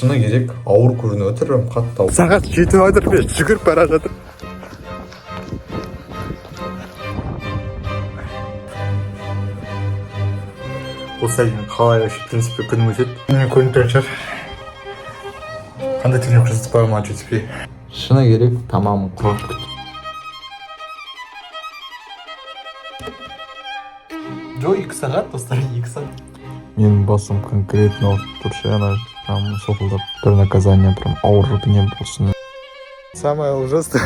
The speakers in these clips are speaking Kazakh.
шыны керек ауыр көрініп отыр, қатты ауыр. Сағат 7 айдыр мен жүгіріп бара жатыр. Осылай қалай вообще, в принципе, күнім өтеді. Мен көрініп тұрған шығар. Қандай тренировка жасап қойған ма жетіспей. Шыны керек тамам құрып күт. Жо, 2 сағат, достар, 2 сағат. Менің басым конкретно ауырып тұршы, ана прям соқылдап бір наказание прям ауырып не болсын. Самое ужасное.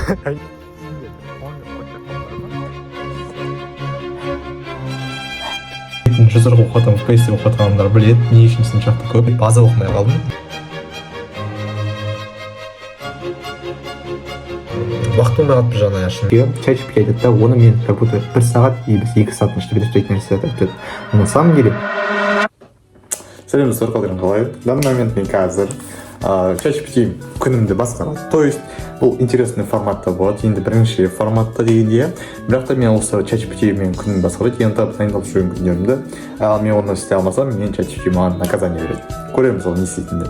Жүзір оқытам, фейсті оқытамдар білет, не үшін сыншақты көп. База оқымай қалдым. Уақытым бағат бір жағынан ашын. Чай ішіп келеді да, оны мен как будто 1 сағат, 2 сағаттың ішінде бітіретін нәрсе айтады. На самом деле. Сәлем достар, қалдырын қалай? В данный момент мен қазір чай ішіп күнімді басқарады. То есть бұл интересный форматта болады. Енді бірінші форматта дегенде, бірақ та мен осы чай ішіп мен күнімді басқарады. Енді дайындалып жүрген күндерімді. Ал мен оны істей алмасам, мен чай ішіп маған наказание береді. Көреміз ол не істейтінді.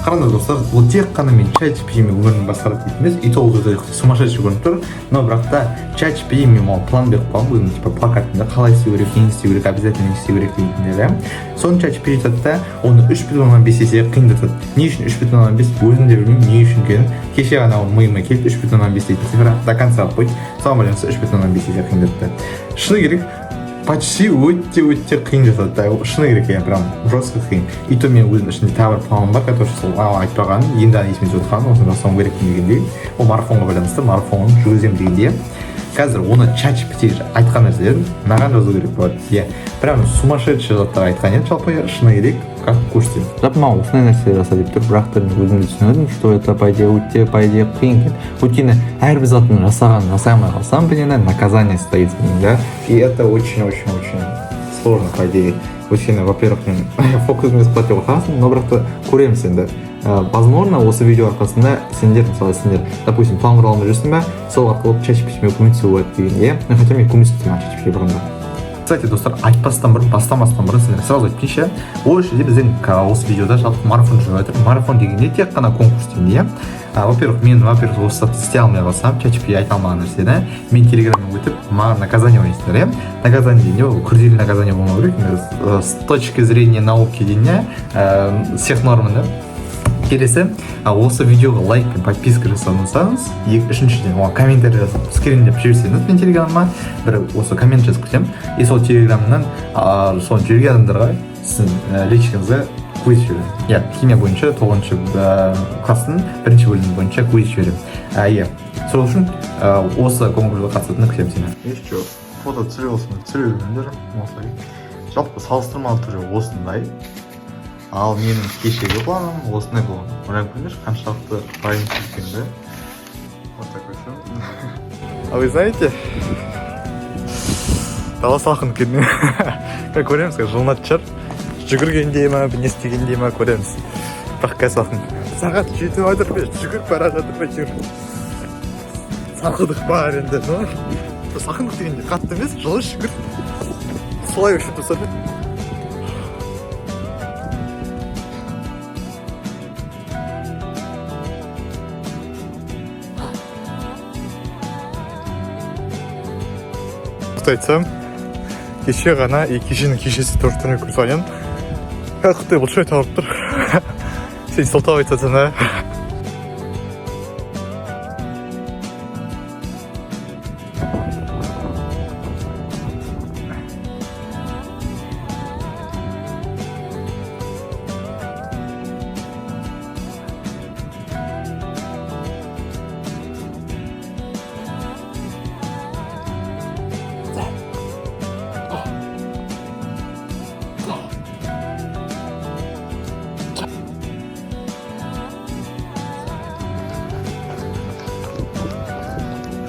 Қараңдар достар, бұл тек қана мен чай ішіп өмірін басқарады дейді емес, и то ол өте сумасшедший көрініп тұр. Но бірақ та чай ішіп мен маған план беріп қойдым, өзім типа плакатында қалай істеу керек, не істеу керек, обязательно не істеу керек дейтіндер. Соны чай ішіп айтады да, оны 3,5 есе қиындатады. Не үшін 3,5 өзім де білмеймін, не үшін екенін. Кеше ғана миыма келді 3,5 дейтін цифра до конца қойды. Соған байланысты 3,5 есе қиындатты. Шыны керек, почти өте қиын жасады да, шыны керек, я прям жестко қиын. И то мен өзім ішінде тағы бір планым бар, который сол айтпаған, енді есіме түсіп отқан, осыны жасауым керек дегенде, ол марафонға байланысты, марафонын жүргіземін дегенде, қазір оны ChatGPT айтқан нәрселерін маған жазу керек болады. Иә, прям сумасшедший заттар айтқан еді, жалпы шыны керек, как көрсетемін. Жалпы маған осындай нәрселер жаса деп тұр, бірақ та мен өзімді түсінедім, что это по идее қиын екен. Өйткені әрбір затын жасамай қалсам, блин, наказание стоит за ним, да? И это очень-очень-очень сложно, по идее. Өйткені, во-первых, мен фокусымды сқылатып отырасың, но бірақ та көреміз енді. Возможно, осы видео арқасында сендер, допустим, план құралымды жүрсің ба, сол арқылы ChatGPT-ме көмектесу болады деген, иә? Хотя мен көмектесемін ChatGPT бұрында. Кстати, достар, бастамастан бұрын сендер сразу айтпейінші, ол жерде біздің осы видеода жалпы марафон жүріп жатыр. Марафон дегенде тек қана конкурс дегенде, во-первых, осы затты істей алмай қалсам, ChatGPT айта алмаған нәрсені, мен телеграммен өтіп, маған наказание ойнайсыңдар, наказание дегенде, ол күрделі наказание болмау керек, с точки зрения науки дегенде, всех нормында. Келесі, осы видеоға лайк пен подписка жасаңыз, үшіншіден оған комментарий жазып, скриндеп жіберсеңіз мен телеграмма бір осы коммент жазып кетемін. И сол телеграмнан сол жүрген адамдарға сіздің личкаңызға квиз жіберемін. Иә, химия бойынша 9-шы класстың 1-ші бөлімі бойынша квиз жіберемін. Иә, сол үшін осы конкурсқа қатысатынына күтемін сені. Еще фото түсіреміндер, осылай. Жалпы салыстырмалы түрі осындай. Ал менің кешегі планым осындай болған. Ойлап көріңдер, қаншалықты дайын кеткенді. Вот такой все. А вы знаете, дала салқын күні. Көреміз, жылынатын шығар. Жүгіргенде ма, не істегенде ма көреміз. Бірақ қазір салқын. Сағат 7 айдыр бе, жүгіріп бара жатыр бе жүр. Салқындық бар енді. Салқындық дегенде қатты емес, жылы жүгір. Солай өшіп тұрса да. Айтсам, кеше ғана и кешенің кешесі төрттіріне көрсайын. Құттай бұл шөй тауып тұр. Сен сылтау айтсатын,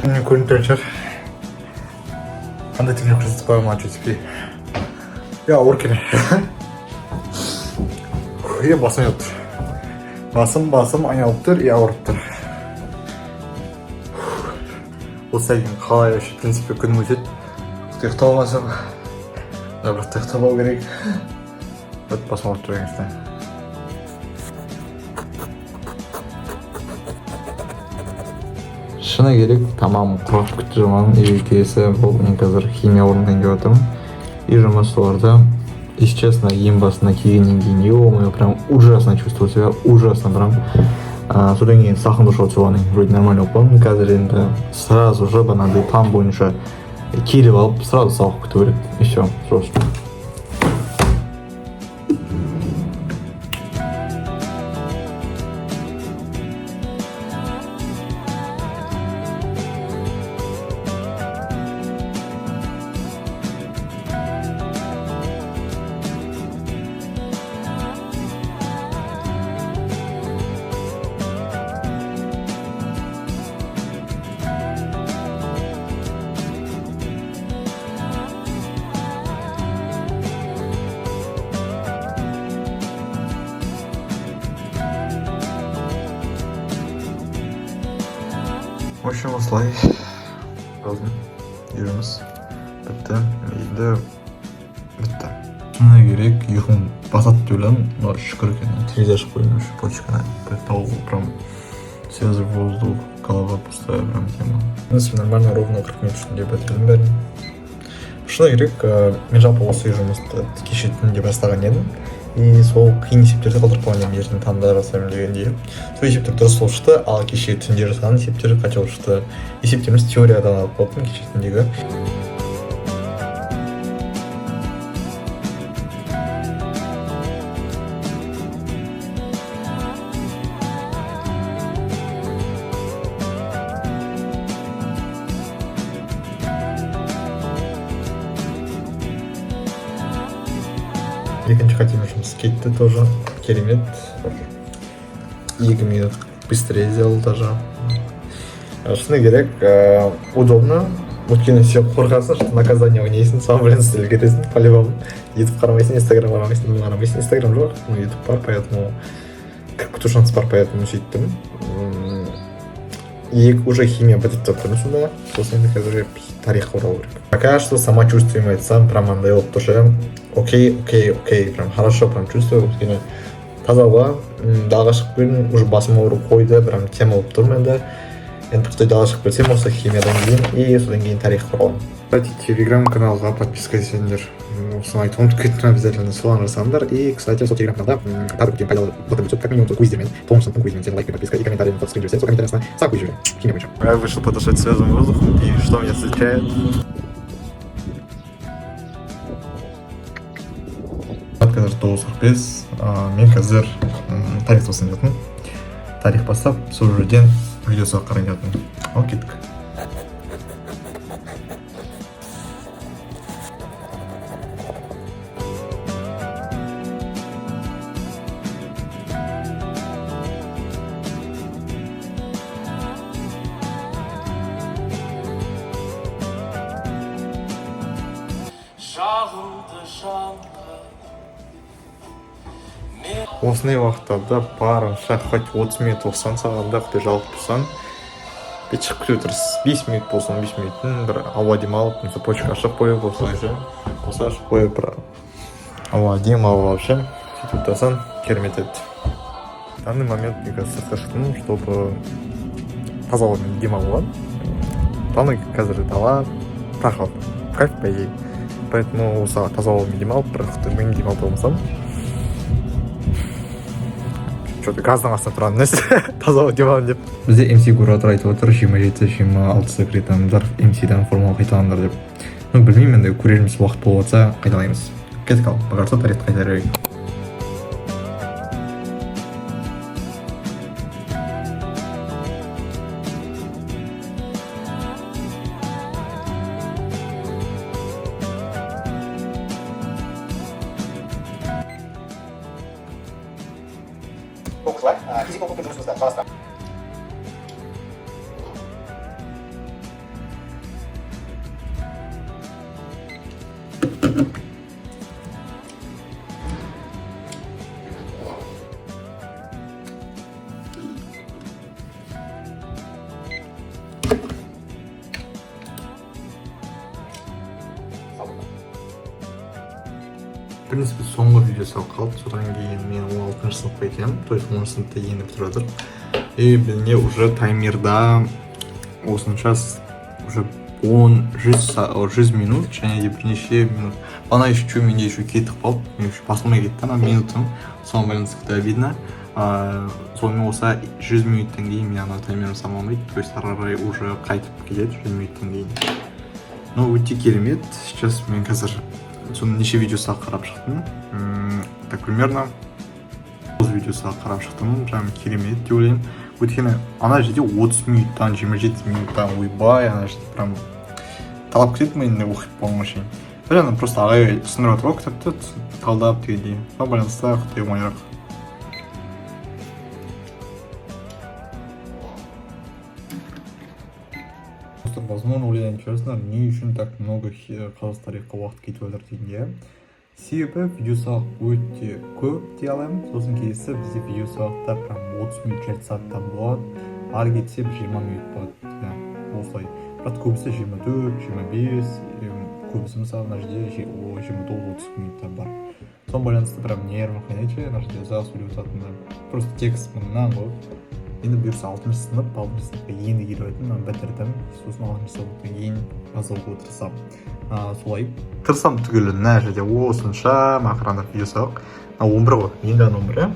Мен көрініп тұрған шығар. Қандай тренировка жасап қойған ма жетіспей. Я ауыр екен. Басым айналып тұр. Басым айналып тұр, ауырып тұр. Осылай кейін қалай вообще, в принципе, күнім өтеді. Ұйықтап алмасам, бірақ та ұйықтап алу керек. өтіп басып алып жүргенсте. Шыны керек, тамам құрғаш күтті жаман үйге келесі, бұл мен қазір химия орнынан келіп жатырмын. И жұмыс соларда, если честно, ең басына келгеннен кейін, ё-моё, прям ужасно чувствовал себя, ужасно прям. Содан кейін сахын душал соғаның, вроде нормально оқыдым, қазір енді сразу же банандай план бойынша келіп алып, сразу сабақ күту керек, и все, просто. В общем, осылай жаздым, үйіріміз бітті, енді бітті. Шыны керек, ұйқым басады деп ойладым, но шүкір екен, телевизор ашып қойдым, почканы тауып, прям свежий воздух, голова пустая, прям тема. В принципе, нормально, ровно 40 минут ішінде бітірдім бәрін. Шыны керек, мен жалпы осы жұмысты кеше түнде бастаған едім. И сол қиын есептерді қалдырып қойған едім, ертең таңда жасаймын дегенде. Сол есептер дұрыс болып шықты, ал кеше түнде жасаған есептер қате болып шықты. Есептеріміз теориядан алып қойдым кеше түндегі. Екінші қатеме жұмыс кетті тоже, керемет. 2 минут быстрее сделал даже. Шыны керек, удобно. Өйткені сен қорқасың, что наказание ойнайсың, сам білін істелі кетесің, по-любому. YouTube қарамайсың, Instagram қарамайсың, Instagram жоқ, но YouTube бар, поэтому кіріп күту шанс бар, поэтому сөйттім. Уже химия бітіп жатырмын сонда, сосын енді қазір тарихқа оралу керек. Пока что самочувствием айтсам, прям андай болып тұршы. Окей, прям хорошо, прям чувствую, өйткені таза ауа, далаға шығып келдім, уже басым ауырып қойды, прям тема болып тұрмын енді. Енді қытай далаға шығып келсем осы химиядан кейін, и содан кейін тарих құрамын. Кстати, телеграм-каналға подписка етсеңдер, осыны айтып ұмытып кеттім, обязательно соланы жасаңдар. И, кстати, сол телеграм-каналда тағы көптеген пайдалы фото түсіп, как минимум квиздермен, тоғыз сыныптың квизімен сен лайк пен подписка и комментариймен подписка жүрсе, сол комментариясына сам квиз жіберем. Химия бойынша. Я вышел подышать свежим воздухом, и что меня встречает? Қазір 9:45, мен қазір тарих тосын жатырмын. Тарих бастап, сол жерден видеосы қарай жатырмын. Ал кеттік. Осындай уақыттарда барынша хоть 30 минут болсан сағанда құдай жалғып тұрсан, бет шығып күте отырсыз. 5 минут болсын, 5 минуттың бір ауа дем алып, почка ашып қойып, осылайша ашып қойып, бір ауа дем алып вообще сөйтіп отырсаң, керемет еді. В данный момент, мне кажется, шықтым, чтобы таза ауамен дем алуға. Планы қазір дала, тақап, кайф по идее. Поэтому осы таза ауамен дем алып, бірақ мен дем алып болмасам, что-то газдың астына тұрған нәрсе таза ауа дем алайын деп. Бізде MC куратор айтып отыр, 27-26 кіретін адамдар MC-дан формула қайталаңдар деп. Білмеймін, енді көрерміз уақыт болып жатса қайталаймыз. Кеттік ал, бағарса тарихты қайтарып берейік. Оқушылар, физика оқыту жұмысымызда жалғастырамыз. принципе соңғы видео салып қалды. Содан кейін мен 16 сыныпқа екенмін, то есть 10 сыныпта енді бітіріп жатыр. И мне уже таймерда осынша уже 100 минут және де бірнеше минут. Ана еще менде еще кетіп қалды, мен еще басылмай кетті ана минутым. Соған байланысты когда видно. Сонымен болса 100 минуттан кейін мен ана таймерін самалмайды, то есть ары қарай уже қайтып кетеді 100 минуттан кейін. Ну, өте керемет. Сейчас мен қазір соны неше видеосы қарап шықтым. Так примерно 30 видеосы қарап шықтым. Прям керемет деп ойлаймын. Өйткені ана жерде 30 минуттан 27 минуттан ойбай, ана жерде прям талап кетеді миымда оқып болған шейін. Жаңа просто ағай ұсындырып жатыр ғой кітапты талдап дегендей. Соған байланысты құдай оңайырақ. Возможно, ойлайын честно, не үшін так много қазақ тарихқа уақыт кетіп жатыр дегенде. Себебі видео өте көп дей аламын. Сосын келесі бізде видео сабақта прям 30 минут жарты сағаттан болады. Ары кетсе 20 минут болады. Осылай. Бірақ көбісі 24, 25, көбісі мысалы мына жерде 29-30 минуттан бар. Соған байланысты прям нервім қайнайды, мына жерде ұзақ сөйлеп жататында. Просто текст мыңнан ғой. Енді бұйырса 6 сынып, 6 сыныпқа енді келіп жатырмын, мен бітірдім. Сосын 6 сыныптан кейін аз оқуға тырысамын. Солай. Тырысам түгілі мына жерде осынша мақырандап видео сабақ. 11 ғой, енді 11,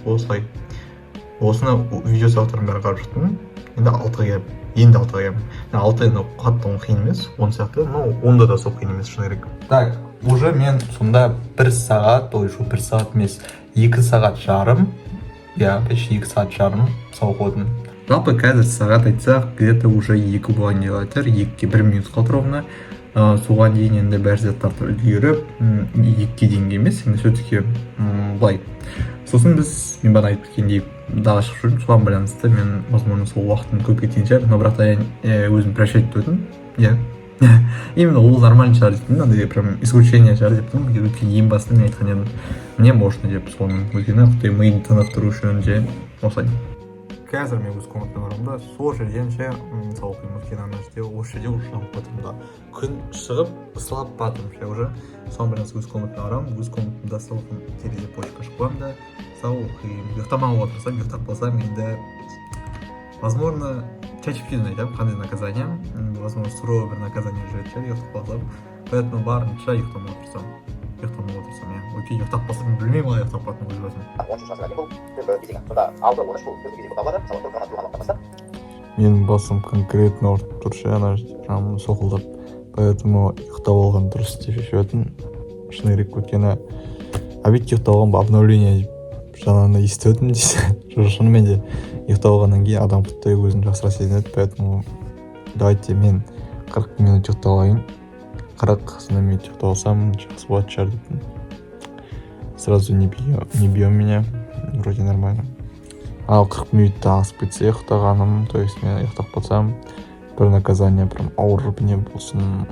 осылай. Осыны видео сабақтарын бәрі қарап шықтым. Енді 6-ға келіп, енді 6-ға келіп. 6-ны қатты қиын емес, 10 сияқты, но 10-да да сол қиын емес, шыны керек. Так, уже мен сонда 1 сағат, ой, 1 сағат емес, 2 сағат жарым, почти 2 сағат жарым сабақ оқыдым. Жалпы қазір сағат айтсақ, где-то уже 2 болған деп жатыр, 2-ге 1 минут қалды ровно. Соған дейін енді бәр заттарды үлгеріп, 2-ге дейінгі емес, енді все-таки былай. Сосын мен бағана айтып кеткендей дағы шығып жүрдім, соған байланысты мен, возможно, сол уақыттың көп кеткен шығар, но бірақ та өзім прощать етіп өтдім. Именно ол нормальный шығар дейтін, андай прям исключение шығар дептім, өйткені ең басында мен айтқан едім, мне можно деп соның өйткені құдай миын тынықтыру үшін же осылай. Қазір мен өз комнатадан барамын, сол жерден ше мысалы оқимын, өйткені ана жерде осы жерде уже жанып жатырмын. Күн шығып ысылап батырмын ше уже. Соған байланысты өз комнатадан барамын, өз комнатамда салқын терезе почка ашып қоямын да сау оқимын. Ұйықтамауға тырысамын, ұйықтап қалсам енді возможно чаще-чаще айтамын, қандай наказание, возможно суровый бір наказание жүреді ше, ұйықтап қалсам. Поэтому барынша ұйықтамауға тырысамын. Өйткені ұйықтап қалсам мен білмеймін қалай ұйықтап қалатынын өз басым. 13 жасына дейін бұл түнгі кезең. Сонда 6-13 бұл түнгі кезең болып табылады. Мысалы тұрып тұрған уақыттан бастап. Менің басым конкретно ұрып тұр ше, ана жерде прям соқылдап. Поэтому ұйықтап алған дұрыс деп шешіп едім. Шыны керек, өйткені обедке ұйықтап алған обновление жаңағыны естіп едім дейсің. Шынымен де ұйықтап алғаннан кейін адам құттай өзін жақсырақ сезінеді. Поэтому давайте мен 40 минут ұйықтап алайын. 40 минут ұйықтап алсам жақсы болады шығар дейтін. Сразу не бьем меня, вроде нормально. Ал 40 минутта асып кетсе ұйықтағаным, то есть мен ұйықтап қалсам, бір наказание прям ауыр не болсын.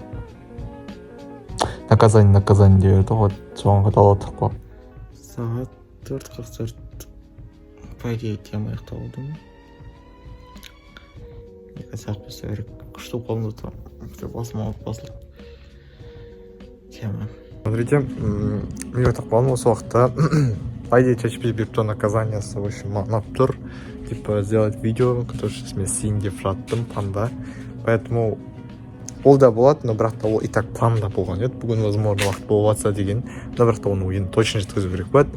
Наказание деп еді ғой, соған қаталатық қой. Сағат 4:44. По идее, тема ұйықтап алдым. Екі сағат болса керек. Күшті қолымды тұр. Басым ауырып басылды. Тема. Смотрите, мен ұйықтап қалдым осы уақытта. По идее, чаще беріп тұр наказаниясы, в общем, маңап тұр. Типа, сделать видео, который сейчас мен син деп жаттым, панда. Поэтому ол да болады, но бірақ та ол и так панда болған еді. Бүгін, возможно, уақыт болып жатса деген. Но бірақ та оны ойын точно жеткізу керек болады.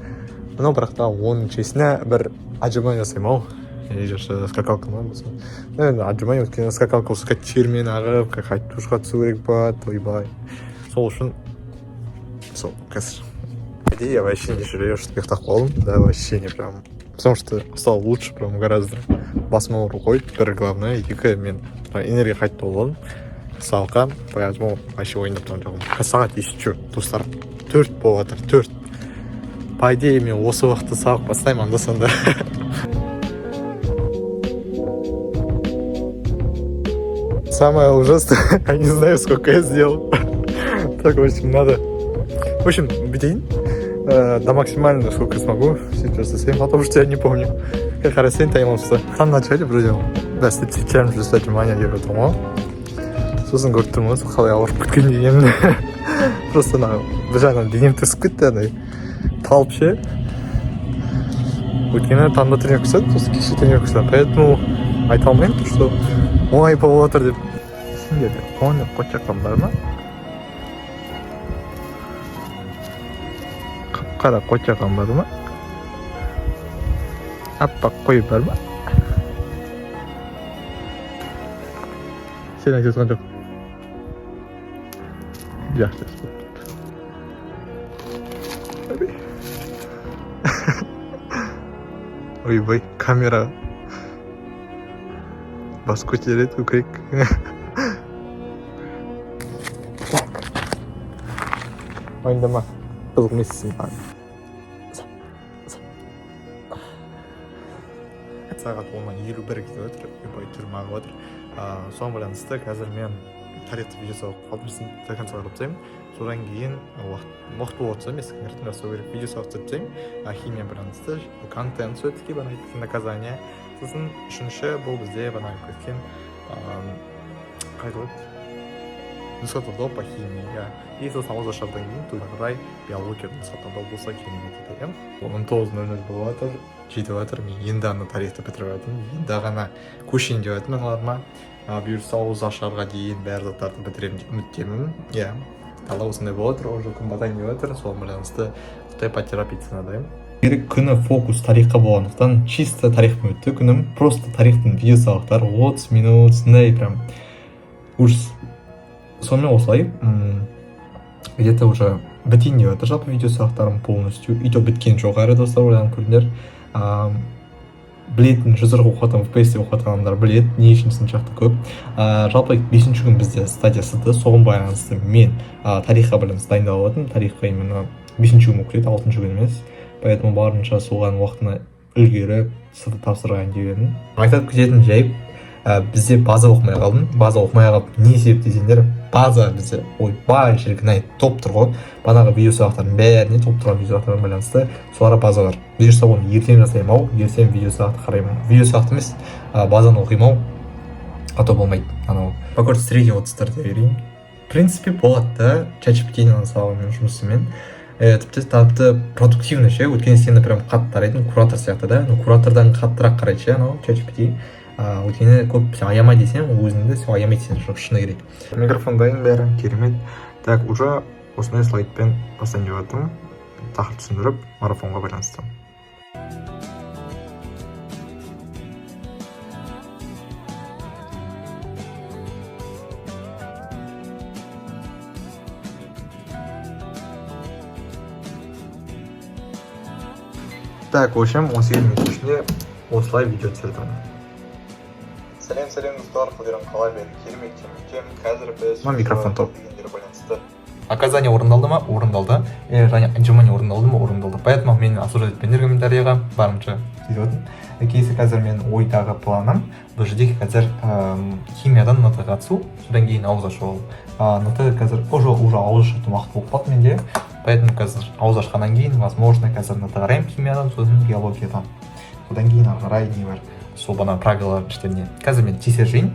Но бірақ та оның чесіне бір отжимание жасаймын ау. Или скакалка ма болса. Наверное, отжимание өткені скакалка осы кәттермен ағып, қайтып душқа түсу керек болады, ойбай. Сол үшін сол, қазір. Я вообще не жалею, что ұйықтап қалдым. Да, вообще не прям. Потому что стало лучше, прям гораздо. Басым ауырып қойды, бір главное. Екі, мен энергия қайтты болдым. Салқам, поэтому вообще ойындап тұрған жоқпын. Сағат еще, достар, 4 болып жатыр, 4. По идее, мен осы уақытта сабақ бастаймын анда-санда. Самое ужасное, я не знаю, сколько я сделал. Так, в общем, надо... В общем, бедень. До максимально, сколько смогу. Сейчас засейм, потому что я не помню. Как хорошо таймился. В самом начале вроде. Да, кстати, челлендж, кстати, внимание, я готов. сосын көріп тұрмын ғой қалай ауырып кеткен дегенімді. Просто ана бір жағынан денем түсіп кетті, андай талып ше. Өйткені таңда тренировка жасадым, сосын кеше тренировка жасадым, поэтому айта алмаймын, что оңай болып отыр деп. Сендерде оны қочаққан бар ма? Қара қочаққан бар ма? Аппақ қой бар ма? Сен айтып жатқан жоқ. Жақсы болып. Ойбай, камера бас көтереді, көкірек. Ойындама, қызық емессің. Сағат 10:51 кетіп отыр, ойбай түрмағы отыр. Соған байланысты қазір мен тарихты видео қалдым до конца қарап тастаймын. Содан кейін уақыт болып жатса емес, ертең жасау керек видео салып тастаймын. Химия байланысты контент все-таки бана кеткен наказание. Сосын үшінші бұл бізде бана кеткен қайтып нұсқа талдау по химии. И сосын ауыз ашардан кейін тойға қарай биология нұсқа талдау болса керемет еді. 19:00 болып жатыр, жетіп жатыр. Мен енді ана тарихты бітіріп жатырмын. Енді ғана көшейін деп жатырмын аналарыма. Бұйырса ауыз ашарға дейін бәрі заттарды бітіремін деп үміттемін. Иә, талап осындай болып жатыр, уже күн батайын деп жатыр. Соған байланысты Қытай по терапии дайын. Керек күні фокус тарихқа болғандықтан чисто тарихпен өтті күнім. Просто тарихтың видео сабақтары 30 минут, сондай прям ужас. Сонымен осылай где-то уже бітейін деп жатыр жалпы видео сабақтарым полностью. И то біткен жоқ әрі достар, ойланып көріңдер. Білетін жүзіргі оқытан, FPS оқытан адамдар білет, не үшін сыншақты көп. Жалпы 5-ші күн бізде стадия сыды, соған байланысты мен тарихқа байланысты дайындалып жатырмын. Тарихқа именно 5-ші күн оқылады, 6-ші күн емес. Поэтому барынша соған уақытына үлгеріп, сыды тапсырған дегенім. Айтып кететін жайып, бізде база оқымай қалдым. База оқымай қалып, не себеп десеңдер, база бізде ойбай шіркін топ тұр ғой. Банағы видео сабақтардың бәріне топ тұрған видео сабақтарға байланысты соларға база бар. Бұйырса оны ертең жасаймын ау, ертең видео сабақты қараймын. Видео сабақты емес, базаны оқимын ау. А то болмайды. Анау покорд среди отыстарды берейін. В принципе, болады да, ChatGPT-ні сабағымен жұмысымен. Тіпті продуктивный ше, өткенде сені прям қатты тарайтын куратор сияқты да. Куратордан қаттырақ қарайды ше, анау ChatGPT. Өйткені көп аяма десең, өзіңді сен аямайды сен жоқ, шыны керек. Микрофон дайын бәрі, керемет. Так, уже осындай слайдпен бастайын деп жатырмын. Тақырып түсіндіріп, марафонға байланысты. Так, в общем, 18 минут ішінде осылай видео түсірдім. Сәлем достар, қылдырым қалай бері керемет қазір біз микрофон топ дегендер байланысты. Наказание орындалды ма? Орындалды. Және отжимание орындалды ма? Орындалды. Поэтому мені осуждать етпеңдер комментарийға барынша сөйтіп отырмын. Кейсе қазір мен ойдағы планым бұл жерде қазір химиядан НТ-ға қатысу, содан кейін ауыз ашу ол. НТ қазір уже ауыз ашатын уақыт болып қалды менде. Поэтому қазір ауыз ашқаннан кейін, возможно, қазір НТ қараймын химиядан, сосын биологиядан. Содан кейін ары қарай не бар? Сол бана правилалар іштеріне. Қазір мен тексерейін,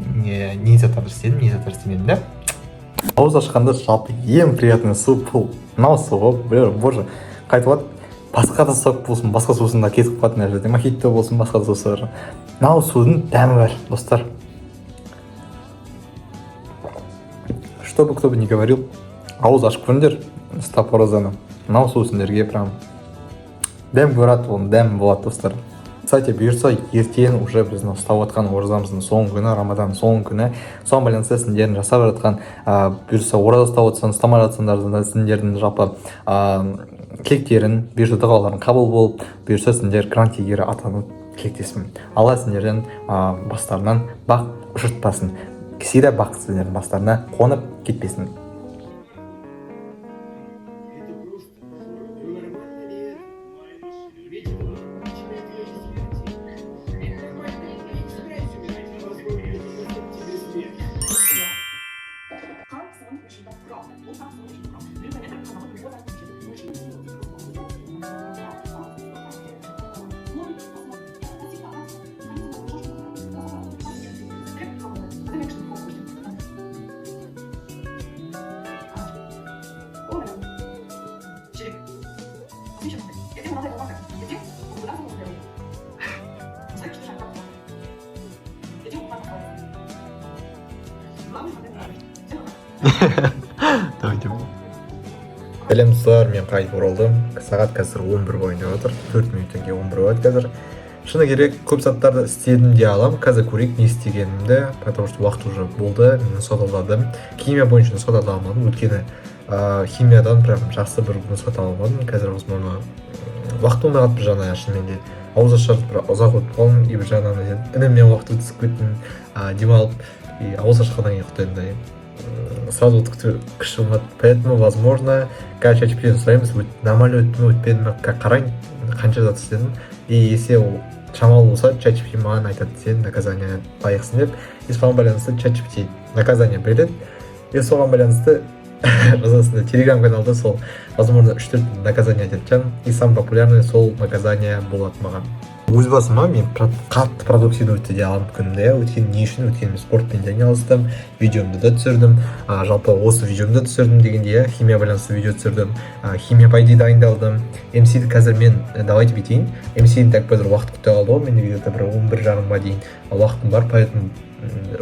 не заттарды істедім, не заттарды істемедім де. Ауыз ашқанда жалпы ең приятный су бұл. Мынау су ғой, боже, қайтып басқа да сок болсын, басқа сусында кетіп қалатын жерде, мохито болсын, басқа да сусылар. Мынау судың дәмі бар, достар. Что бы кто бы ни говорил, ауыз ашып көріңдер, стопорозаны. Мынау су сендерге прям дәм көреді, оның дәмі болады, достар. Кстати, бұйырса ертең уже біздің ұстап отқан оразамыздың соңғы күні, Рамаданның соңғы күні. Соған байланысты сендердің жасап жатқан, бұйырса ораза ұстап отсан, ұстамай жатсаңдар да сендердің жалпы тілектерін, бұйырса дұғаларың қабыл болып, бұйырса сендер грант иегері атанып тілектеспін. Алла сендердің бастарынан бақ ұшыртпасын. Кісейді бақ сендердің бастарына қонып кетпесін. Давайте. Сәлем достар, мен қайтып оралдым. Сағат қазір 11 бойында отыр. 4 минуттан кейін 11 болады қазір. Шыны керек, көп заттарды істедім де алам. Қазір көрейік не істегенімді, потому что уақыт уже болды. Мен нұсқаладым. Химия бойынша нұсқада алмадым. Өйткені химиядан прям жақсы бір нұсқа алмадым. Қазір возможно уақыт болмай бір жағынан шынымен де ауыз ашады бір ұзақ өтіп қалдым. И бір жағынан ініммен уақыт өткізіп кеттім, демалып, и ауыз ашқаннан кейін құттайымдай сразу күші болмады. Поэтому возможно қазір чатчиптен сұраймыз, нормально өтті ме өтпеді ме қарайын, қанша зат істедім. И если ол шамалы болса, чатчипти маған айтады, сен наказание лайықсың деп. И соған байланысты чатчипти наказание береді. И соған байланысты жазасында телеграм каналда сол возможно 3-4 наказание айтады екен. И самый популярный сол наказание болады маған. Өз басыма мен қатты продуктивно өтті де аламын күнімде. Өйткені не үшін? Өйткені спортпен де айналыстым, видеомды да түсірдім, жалпы осы видеомды түсірдім дегенде, химия байланысты видео түсірдім, химия пайды дайындалдым. MC-ді қазір мен давайте бүйтейін. MC-ді так қазір уақыт күте қалды ғой, менде где-то бір 11:30-ға дейін уақытым бар, поэтому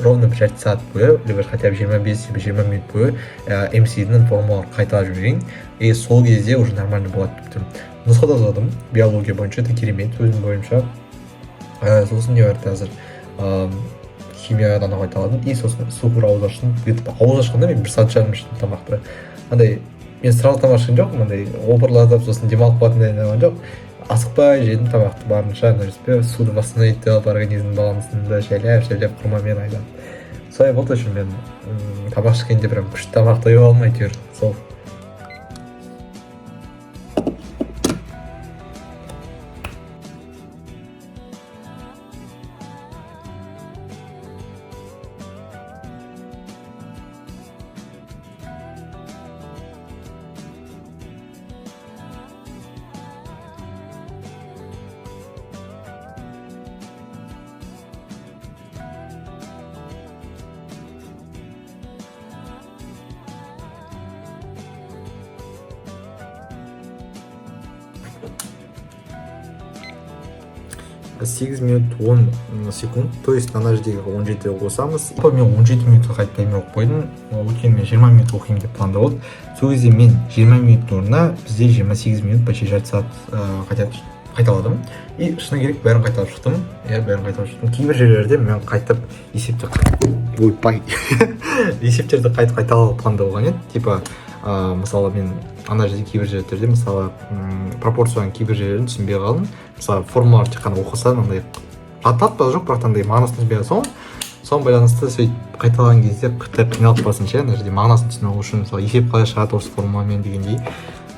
ровно бір 6 сағат бойы, либо хотя бы 25-20 минут бойы MC-дің формулаларын қайталап жіберейін. И сол кезде уже нормально болады деп тұрмын. Нұсқада жаздым, биология бойынша да керемет өзім бойынша. Сосын не бар қазір химиядан қайталадым. И сосын супер ауыз аштым. Ауыз ашқанда мен 1 сағат жарым іштім тамақты. Андай мен сразу тамақ ішкен жоқпын, андай опырлатып сосын демалып қалатындай болған жоқ. Асықпай жедім тамақты барынша, суды восстановить организм балансында шайлап құрмамен айдап. Солай болды үшін мен тамақ ішкенде прям күшті тамақ тойып алмай әйтеуір. Сол. Сегіз минут 10 секунд, то есть ана жердегі 17 қосамыз. Мен 17 минутқа қайтпаймын оқып қойдым, өйткені мен 20 минут оқимын деп планда болды. Сол кезде мен 20 минут орнына бізде 28 минут, почти жарты сағат қайталадым. И шыны керек бәрін қайталап шықтым. Кейбір жерлерде мен қайтып есептерді қайталау планда болған еді. Типа мысалы мен ана жерде кейбір жерлерде мысалы пропорцияның кейбір жерлерін түсінбей қалдым. Мысалы формулаларды тек қана оқысам, андай ататпа жоқ, бірақ андай мағынасын түсінбей қалсам, соған байланысты сөйтіп қайталаған кезде қиналып қаласың ше, ана жерде мағынасын түсіну үшін мысалы есеп қалай шығады осы формуламен дегендей.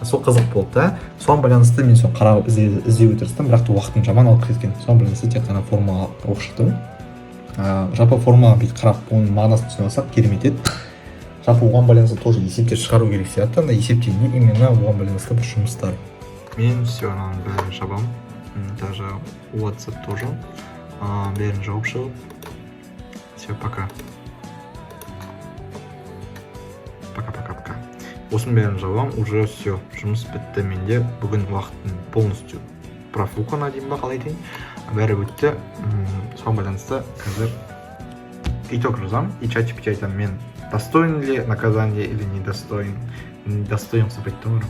Сол қызық болды да. Соған байланысты мен соны қарап іздеуге тырыстым, бірақ та уақытым жаман алып кеткен. Соған байланысты тек қана формула оқып шықтым. Жалпы формулаға бүйтіп қарап оның мағынасын түсіне алсақ керемет еді. Жалпы оған байланысты тоже есептер шығару керек сияқты. Анда есептер не именно оған байланысты бір жұмыстар. Мен все бәрін жабам. Даже WhatsApp тоже. Бәрін жауып шығып. Все, пока. Пока. Осының бәрін жабам, уже все, жұмыс бітті менде. Бүгін уақыттың полностью профукана деймін ба, қалай дейін. Бәрі өтті. Соған байланысты қазір итог жазам. И чатчипти айтамын, мен достоин ли наказание или недостоин. Недостоин сыпать тоже.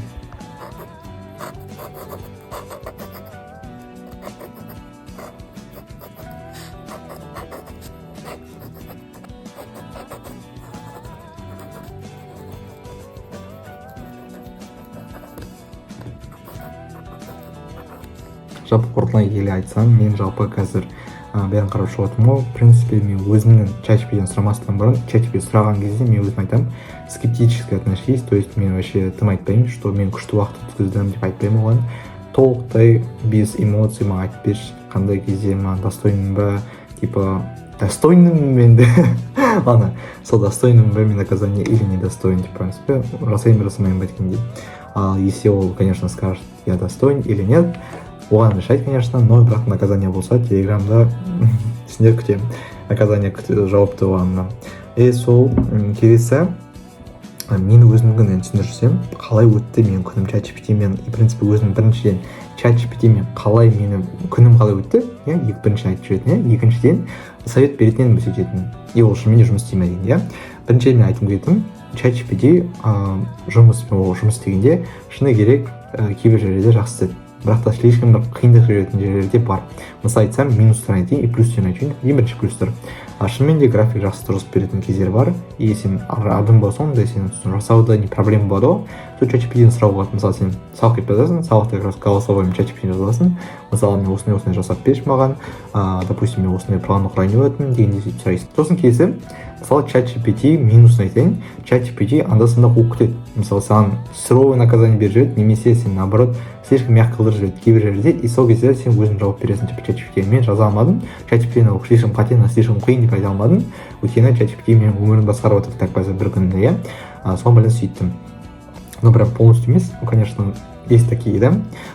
Жалпы қорытындылай келе айтсам, мен жалпы қазір бәрін қарап шығып отырмын ғой. В принципе, мен өзімнің чатчипиден сұрамастан бұрын, чатчипиден сұраған кезде мен өзім айтамын, скептически отношусь, то есть мен вообще тым айтпаймын, что мен күшті уақыт өткіздім деп айтпаймын оған. Толықтай без эмоций маған айтып берші, қандай кезде маған достойным ба, типа достойным мен де ана сол достойным ба мен наказание или недостоин, в принципе, жасаймын ба дегендей. А если ол, конечно, скажет, я достоин или нет, оған решать, конечно, но бірақ наказание болса, телеграмда сендер күтемін. Наказание жауапты оғанына. Сол келесі, мен өзімнің күнін түсіндіріп жүрсем, қалай өтті менің күнім чатчипитимен, в принципе, өзімнің біріншіден чатчипитимен қалай менің күнім қалай өтті, біріншіден айтып жүретін, екіншіден совет беретін едім сөйтетін. И ол шынымен жұмыс істейме деген, біріншіден мен айтқым келетін, ChatGPT жұмыс істегенде шыны керек кейбір жерлерде жақсы істеді. Бірақ та слишком бір қиындық жүретін жерлерде бар. Мысалы айтсам, минустарын айтайын и плюстерін айтайын. Ең бірінші плюстер. Шынымен де график жақсы тұрғызып беретін кездер бар. И сен адам болсаң да сен жасауда не проблема болады ғой. Сол ChatGPT-ден сұрауға болады. Мысалы сен сабақ кетіп жатасың, сабақта как раз голосовоймен ChatGPT-ні жазасың. Мысалы мен осындай жасап берші маған, допустим, мен осындай план құрайын деп жатырмын дегенде сөйтіп сұрайсың. Сосын келесі, мысалы ChatGPT минусын айтайын. ChatGPT анда-санда қуып кетеді. Мысалы саған суровое наказание беріп жібереді, немесе сен наоборот слишком мягко қылдырып жібереді кейбір жерлерде, и сол кезде сен өзің жауап бересің ChatGPT-ге. Мен жаза алмадым, ChatGPT-ні слишком қате, слишком қиын деп айта алмадым. Өйткені ChatGPT менің өмірімді басқарып отыр так бір күнде, иә. Соған байланысты сөйттім. Ну, прям полностью емес, конечно, есть такие, да.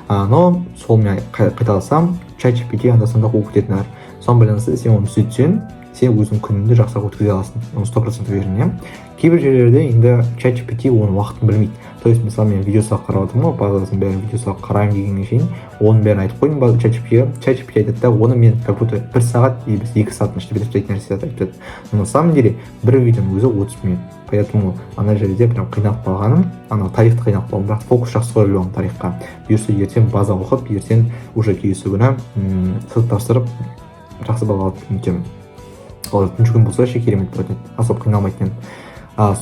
Но сол мен қайталасам, ChatGPT анда-санда қуып кететін әр. Соған байланысты сен оны сөйтсең, сен өзің күніңді жақсырақ өткізе аласың. Оны 100% уверен, иә. Кейбір жерлерде енді ChatGPT оның уақытын білмейді. То есть, мысалы, мен видеосақ қарап отырмын ғой, базасын бәрін видеосақ қараймын дегенге шейін, оның бәрін айтып қойдым ChatGPT-ге. ChatGPT айтады да, оны мен как будто 1 сағат, или 2 сағаттың ішінде бітіретін нәрсе айтып. Но на самом деле, бір видеоның өзі 30 минут. Поэтому ана жерде прям қиналып қалғаным, ана тарихты қиналып қалдым, бірақ фокус жақсы қойып алғанмын тарихқа. Бұйырса ертең база оқып, ертең уже келесі күні сызып тапсырып жақсы балл алып өтемін. Ол үшінші күн болса ше керемет болатын еді, особо қиналмайтын едім.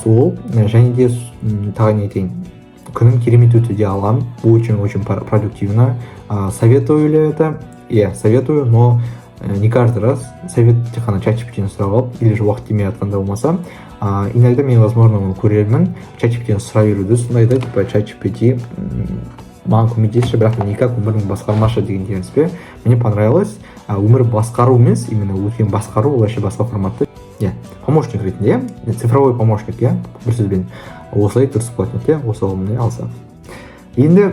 Сол және де тағы не айтайын, күнім керемет өтуде аламын, очень-очень продуктивно. Советую ли это? Советую, но не каждый раз совет тек қана ChatGPT-ні сұрап алып, или же уақыт демей жатқанда болмаса, иногда мен, возможно, оны көрермін, ChatGPT-ні сұрай беруді, сондайда, типа, ChatGPT маған көмектесші, бірақ никак өмірін басқармашы деген дегенспе. Мне понравилось. Өмір басқару емес, именно өткен басқару, ол вообще басқа форматты. Помощник ретінде, цифровой помощник, бір сөзбен осылай дұрыс болатын еді, осы ұғымды алсақ. Енді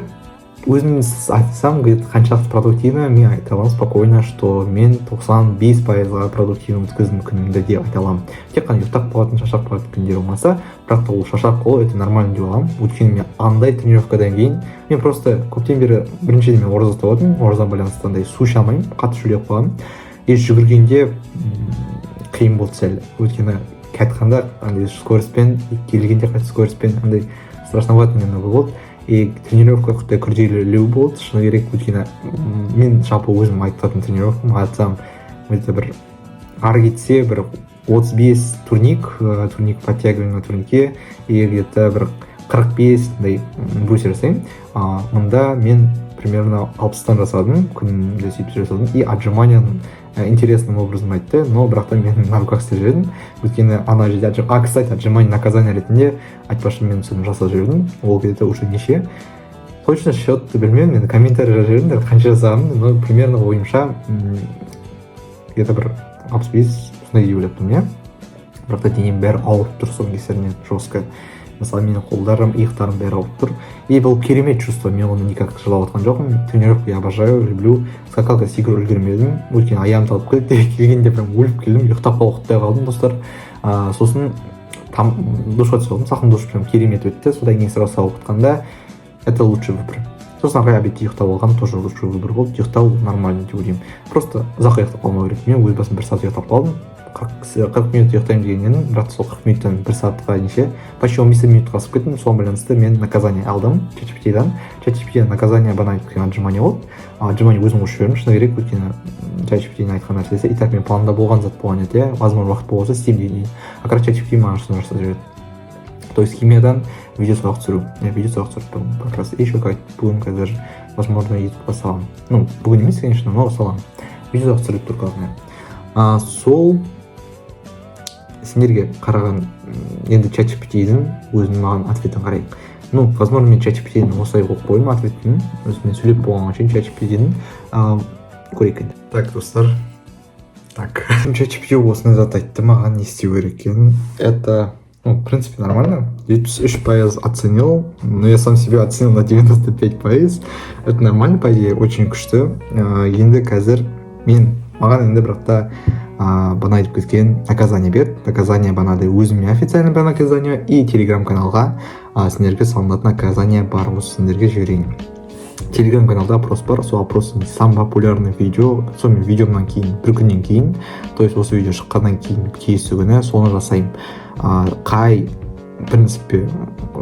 өзім айтсам, қаншалықты продуктивно, мен айта аламын спокойно, что мен 95% продуктивно өткіздім күнімді деп айта аламын. Тек қана ұйықтап қалатын, шаршап қалатын күндер болмаса, бірақ та ол шаршап қалу, это нормально деп аламын. Өйткені мен андай тренировкадан кейін, мен просто көптен бері біріншіден мен ораза ұстап отырмын, оразадан байланысты андай су іше алмаймын, қатты шөлеп қаламын. И жүгіргенде қиын болды сәл. Өйткені айтқанда андай скоростьпен, келгенде қайтып скоростьпен андай страшновато немного болды. И тренировка құттай күрделілеу болды, шыны керек. Өйткені мен жалпы өзім айтатын тренировкам айтсам, это бір ары кетсе бір 35 турник подтягивание на турнике, и где-то бір 45 брусья жасаймын. Мында мен примерно 60-тан жасадым, күнімде сөйтіп жасадым. И отжиманияны интересным образом айтты, но бірақ та мен на руках істеп жүрдім. Өйткені ана жерде, кстати, отжимание наказание ретінде айтпашы мен сөзім жасап жүрдім. Ол где-то уже неше. Точно счетты білмеймін, мен комментарий жазып жүрдім, қанша жасағанымды, но примерно ойымша где-то бір 65 сондай деп ойлап тұрмын, бірақ та денем бәрі ауырып тұр соның кесірінен жестко. Мысалы, менің қолдарым, иықтарым бәрі ауырып тұр. И бұл керемет чувство, мен оны никак жылап отқан жоқпын. Тренировку я обожаю, люблю. Скакалка секіру үлгермедім, өйткені аяғым талып келді, келгенде прям өліп келдім, ұйықтап қалып қалдым, достар. Сосын душқа түсіп алдым, салқын душ прям керемет өтті. Содан кейін сразу сауық отқанда, это лучший выбор. Сосын ағай обедте ұйықтап алған, тоже лучший выбор болды. Ұйықтау нормально деп ойлаймын. Просто ұзақ ұйықтап қалмау керек. Мен өз басым 1 сағат ұйықтап қалдым. 40 минут ұйықтаймын дегеннен, бірақ сол 40 минуттан 1 сағатқа неше, почти 15 минутқа асып кеттім. Соған байланысты мен наказание алдым ChatGPT-дан. ChatGPT-дан наказание бана айтып келген отжимание болды. Отжимание өзім қосып жібердім, шыны керек, өйткені ChatGPT-ның айтқан нәрсесі и так мен планда болған зат болған еді, возможно, уақыт болса істеймін деген. Бірақ ChatGPT маған соны жасап жіберді. То есть химиядан видео сабақ түсіру. Видео сабақ түсіріп как раз еще бүгін қазір, возможно, ютубқа саламын. Ну, бүгін емес, конечно, но саламын. Видео сабақ түсіріп тұр қалғаны. Сол сендерге қараған енді ChatGPT-дің өзінің маған ответін қарайық. Ну, возможно, мен ChatGPT-дің осылай оқып қойдым ответін, өзімен сөйлеп болғанға шейін ChatGPT-дің көрейік енді. Так, достар. Так. ChatGPT осыны зат айтты маған не істеу керек екенін. Это, в принципе, нормально. 73% оценил, но я сам себя оценил на 95%. Это нормально, по идее, очень күшті. Енді қазір маған енді бірақ та бана айтып кеткен наказание берді. Наказание банадай өзіме официально бір наказание и телеграм-каналға сендерге салынатын наказание бар, осы сендерге жіберейін. Телеграм-каналда опрос бар, сол опростың самый популярный видео, сол мен видеомнан кейін, бір күннен кейін, то есть осы видео шыққаннан кейін келесі күні соны жасаймын. Қай в принципе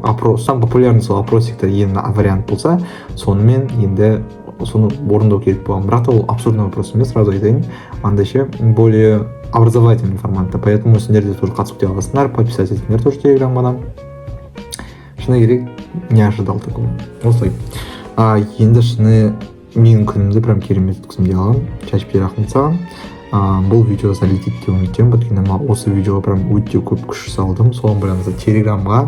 опрос, самый популярный сол опросиктер ең вариант болса, сонымен енді соны орындау керек болған. Бірақ та ол абсурдный вопрос емес, сразу айтайын. Андайша более образовательный форматта. Поэтому сендер де тоже қатысып кете аласыңдар, подписать етіңдер тоже телеграммадан. Шыны керек, не ожидал такого. Осылай. Енді шыны менің күнімді прям керемет өткізгім келіп алған. Чачпи рахмет саған. Бұл видео залетит деп үміттенемін. Өйткені мен осы видеоға прям өте көп күш салдым. Соған байланысты телеграмға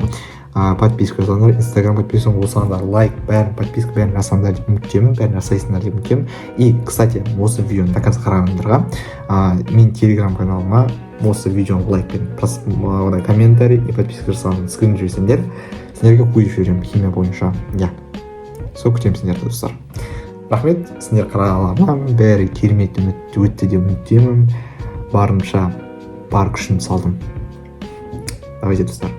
подписка жасаңдар, инстаграм подписка болсаңдар, лайк, бәрін подписка бәрін жасаңдар деп үміттенемін, бәрін жасайсыңдар деп үміттенемін. И, кстати, осы видеоны до конца қарағандарға мен телеграм каналыма осы видеоны лайк беріп, комментарий и подписка жасаңдар, скрин жіберсеңдер, сендерге қойып жіберемін химия бойынша. Сол күтемін сендерді, достар. Рахмет, сендер қарағандарыңа, бәрі керемет өтті деп үміттенемін. Барымша бар күшімді салдым. Давайте, достар.